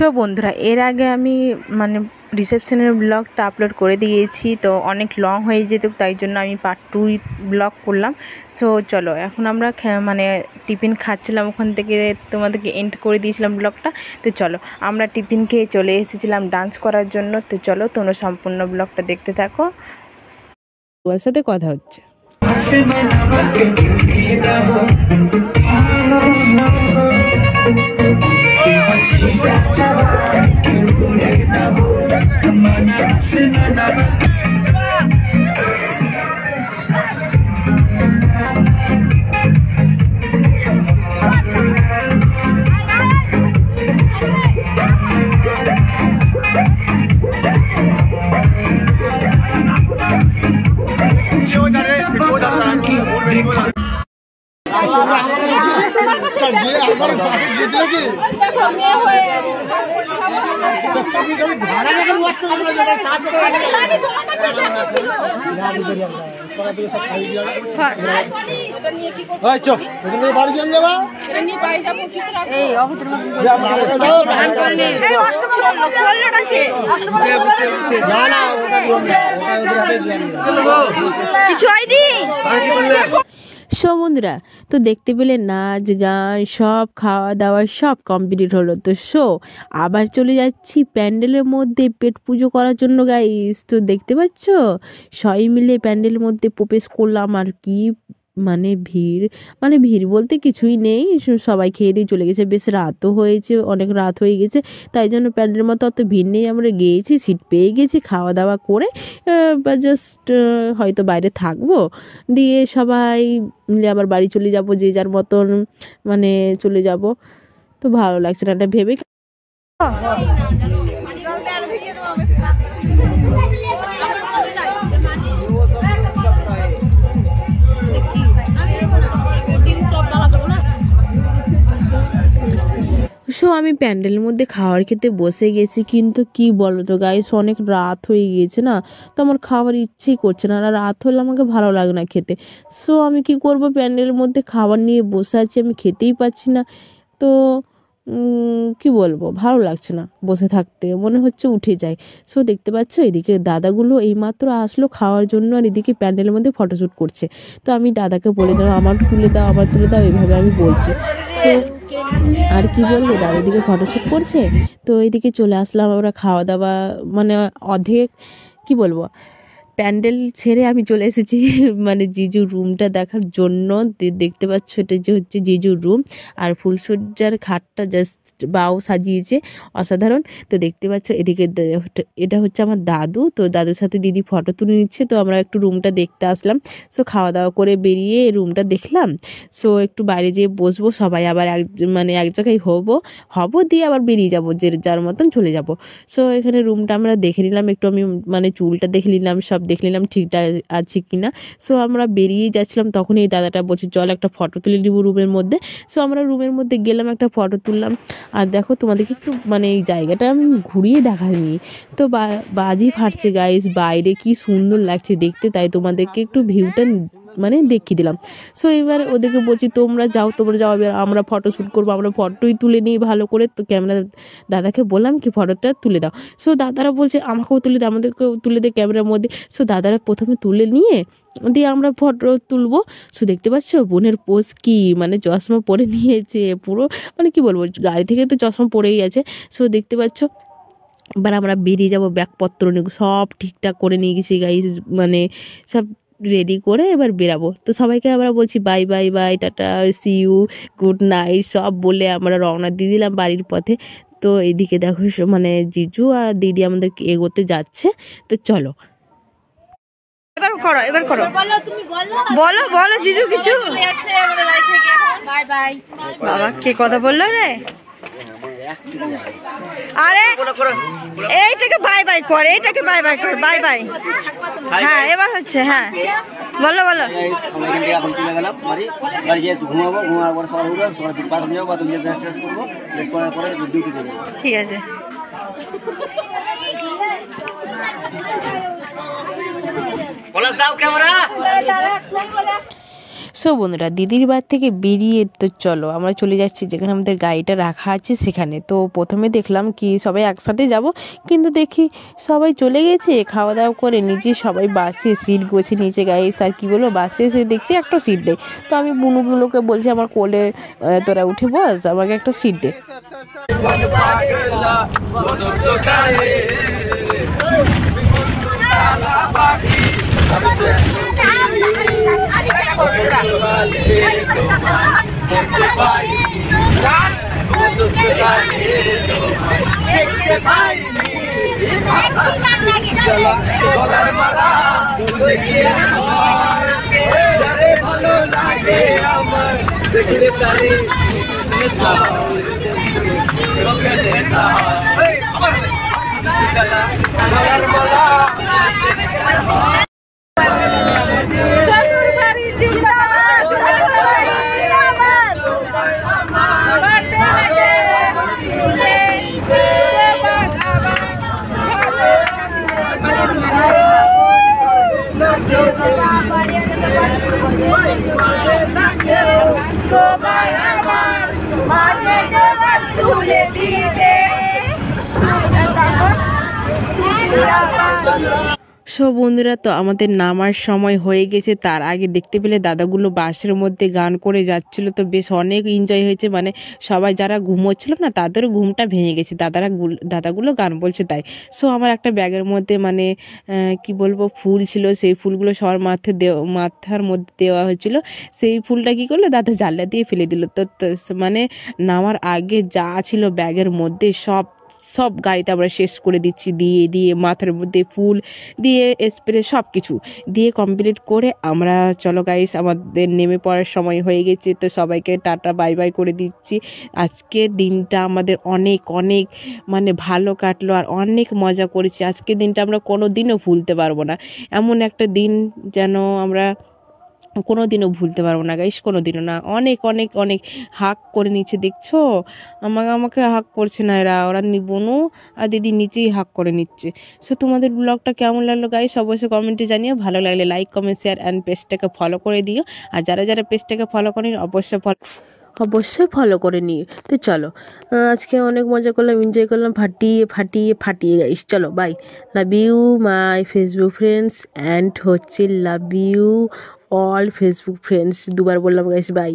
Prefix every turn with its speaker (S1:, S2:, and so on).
S1: So বন্ধুরা, এর আগে আমি মানে রিসেপশনের ব্লগটা আপলোড করে দিয়েছি, তো অনেক লং হয়ে যেত, তাই জন্য আমি পার্ট 2 ব্লগ করলাম। সো চলো, এখন আমরা মানে টিফিন খাচ্ছিলাম, ওখান থেকে তোমাদেরকে এন্ড করে দিয়েছিলাম ব্লগটা। তো চলো, আমরা টিফিন খেয়ে চলে এসেছিলাম ডান্স করার জন্য। তো চলো, তোমরা সম্পূর্ণ ব্লগটা দেখতে থাকো, তোমার সাথে কথা হচ্ছে। সো বন্ধুরা, তো দেখতে পেলে নাচ গান সব খাওয়া দাওয়া সব কমপ্লিট হলো। তো আবার চলে যাচ্ছি প্যান্ডেলের মধ্যে পেট পুজো করার জন্য গাইস। তো দেখতে পাচ্ছ, সবাই মিলে প্যান্ডেলের মধ্যে প্রবেশ করলাম। আর কি ভিড় বলতে কিছুই নেই, সবাই খেয়ে দিয়ে চলে গেছে, বেশ রাতও হয়েছে, অনেক রাত হয়ে গেছে, তাই জন্য প্যান্ডেলের মতো অত ভিড় নেই। আমরা গিয়েছি, সিট পেয়ে গেছি, খাওয়া দাওয়া করে বা জাস্ট হয়তো বাইরে থাকবো, দিয়ে সবাই মিলে আবার বাড়ি চলে যাব, যে যার মতন চলে যাব। তো ভালো লাগছে না এটা ভেবে। আমি প্যান্ডেলের মধ্যে খাবার খেতে বসে গেছি, কিন্তু কি বলো তো গাইস, অনেক রাত হয়ে গিয়েছে না, তো আমার খাবার ইচ্ছেই করছে না, আর রাত হলে আমাকে ভালো লাগে না খেতে। আমি কি করব, প্যান্ডেলের মধ্যে খাবার নিয়ে বসে আছি, আমি খেতেই পাচ্ছি না। তো কি বলবো, ভালো লাগছে না বসে থাকতে, মনে হচ্ছে উঠে যায়। দেখতে পাচ্ছ, এদিকে দাদাগুলো এইমাত্র আসলো খাওয়ার জন্য, আর এদিকে প্যান্ডেলের মধ্যে ফটোশ্যুট করছে। তো আমি দাদাকে বলে দিলাম, আমার তুলে দাও, এইভাবে আমি বলছি। আর কি বলবো, দাদার দিকে ফটোশ্যুট করছে, তো এইদিকে চলে আসলাম আমরা খাওয়া দাওয়া অর্ধেক কি বলবো, প্যান্ডেল ছেড়ে আমি চলে এসেছি জিজুর রুমটা দেখার জন্য। দেখতে পাচ্ছ, এটা যে হচ্ছে জিজুর রুম, আর ফুলসজ্জার খাটটা জাস্ট বাও সাজিয়েছে, অসাধারণ। তো দেখতে পাচ্ছ, এদিকে এটা হচ্ছে আমার দাদু, তো দাদুর সাথে দিদি ফটো তুলে নিচ্ছে, তো আমরা একটু রুমটা দেখতে আসলাম। খাওয়া দাওয়া করে বেরিয়ে রুমটা দেখলাম। একটু বাইরে যেয়ে বসবো, সবাই আবার এক জায়গায় হব দিয়ে আবার বেরিয়ে যাবো, যে যার মতন চলে যাব। এখানে রুমটা আমরা দেখে নিলাম, একটু আমি চুলটা দেখে নিলাম, সব দেখে নিলাম ঠিকঠাক আছে কিনা। আমরা বেরিয়ে যাচ্ছিলাম, তখন এই দাদাটা বলছে চল একটা ফটো তুলে নিব রুমের মধ্যে। আমরা রুমের মধ্যে গেলাম, একটা ফটো তুললাম। আর দেখো, তোমাদেরকে একটু এই জায়গাটা আমি ঘুরিয়ে দেখাইনি, তো বাজি ফাটছে গাইস, বাইরে কি সুন্দর লাগছে দেখতে, তাই তোমাদেরকে একটু ভিউটা দেখিয়ে দিলাম। এবার ওদেরকে বলছি তোমরা যাও, এবার আমরা ফটো শ্যুট করবো, আমরা ফটোই তুলে নিই ভালো করে। তো ক্যামেরা দাদাকে বললাম কি ফটোটা তুলে দাও। দাদারা বলছে আমাকেও তুলে দে, আমাদেরকেও তুলে দে ক্যামেরার মধ্যে। দাদারা প্রথমে তুলে নিয়ে দিয়ে আমরা ফটো তুলবো। দেখতে পাচ্ছ, বোনের পোজ কি চশমা পরে নিয়েছে পুরো, কি বলবো, গাড়ি থেকে তো চশমা পরেই আছে। দেখতে পাচ্ছ, এবার আমরা বেরিয়ে যাবো, ব্যাগপত্র নিয়ে সব ঠিকঠাক করে নিয়ে গেছি গাইস, সব রেডি করে এবার বেরাবো। তো সবাইকে আমরা বলছি bye bye bye, tata, see you, good night সব বলে আমরা রওনা দিয়ে দিলাম বাড়ির পথে। তো এদিকে দেখো, জিজু আর দিদি আমাদেরকে এগোতে যাচ্ছে। তো চলো, এবার করো বলো জিজু কিছু। বাবা কে কথা বললো রে, আরে এইটাকে বাই বাই করে, এইটাকে বাই বাই করে, বাই বাই। হ্যাঁ এবার হচ্ছে, হ্যাঁ বলো
S2: এখন চলে গেলাম বাড়ি যেয়ে ঘুমাবো, ঘুমার পরে সকাল উঠবো, সকাল বাথরুম যাবো, বাথরুম যেয়ে ড্রেস করবো, ড্রেস করার পরে ডিউটিতে যাবো।
S1: ঠিক আছে।
S2: দাও ক্যামেরা।
S1: সো বন্ধুরা, দিদির বাড়ি থেকে বেরিয়ে তো চলো আমরা চলে যাচ্ছি যেখানে আমাদের গাড়িটা রাখা আছে সেখানে। তো প্রথমে দেখলাম কি সবাই একসাথে যাব, কিন্তু দেখি সবাই চলে গেছে খাওয়া দাওয়া করে, নিজে সবাই বাসে সিট গোছে নিচে গাইস। আর কি বলবো, বাসে এসে দেখছি একটা সিট নেই। তো আমি বুনুগুলোকে বলছি আমার কোলে তোরা উঠে বস, আমাকে একটা সিট দে। সো বন্ধুরা, তো আমাদের নামার সময় হয়ে গেছে। তার আগে দেখতে পেলে দাদাগুলো বাসের মধ্যে গান করে যাচ্ছিল, তো বেশ অনেক এনজয় হয়েছে। মানে সবাই যারা ঘুমোচ্ছিল না তাদেরও ঘুমটা ভেঙে গেছে, দাদাগুলো গান বলছে তাই। সো আমার একটা ব্যাগের মধ্যে মানে কি বলবো ফুল ছিল, সেই ফুলগুলো সবার মাথার মধ্যে দেওয়া হয়েছিল। সেই ফুলটা কি করলো, দাদা জানলা দিয়ে ফেলে দিল। তো মানে নামার আগে যা ছিল ব্যাগের মধ্যে সব সব গাড়িতে আমরা শেষ করে দিচ্ছি, দিয়ে দিয়ে মাথার মধ্যে ফুল দিয়ে স্প্রে সব কিছু দিয়ে কমপ্লিট করে আমরা চলো গাইস, আমাদের নেমে পড়ার সময় হয়ে গেছে। তো সবাইকে টাটা বাই বাই করে দিচ্ছি। আজকের দিনটা আমাদের অনেক অনেক মানে ভালো কাটলো আর অনেক মজা করেছি। আজকের দিনটা আমরা কোনো দিনও ভুলতে পারবো না। এমন একটা দিন যেন আমরা কোনো দিনও ভুলতে পারবো না গাইস, কোনো দিনও না। অনেক অনেক অনেক হাক করে নিচ্ছে, দেখছো আমাকে হাক করছে না ওরা বনু আর দিদি নিচেই হাক করে নিচ্ছে। সো তোমাদের ব্লগটা কেমন লাগলো গাইস অবশ্যই কমেন্টে জানিও। ভালো লাগলে লাইক কমেন্ট শেয়ার অ্যান্ড পেজটাকে ফলো করে দিও। আর যারা যারা পেজটাকে ফলো করেন অবশ্যই ফলো করে নিও। তো চলো, আজকে অনেক মজা করলাম, এনজয় করলাম, ফাটিয়ে ফাটিয়ে ফাটিয়ে গাইস। চলো bye, love you my Facebook friends and হচ্ছে love you all Facebook friends. দুবার বললাম গাইস, বাই।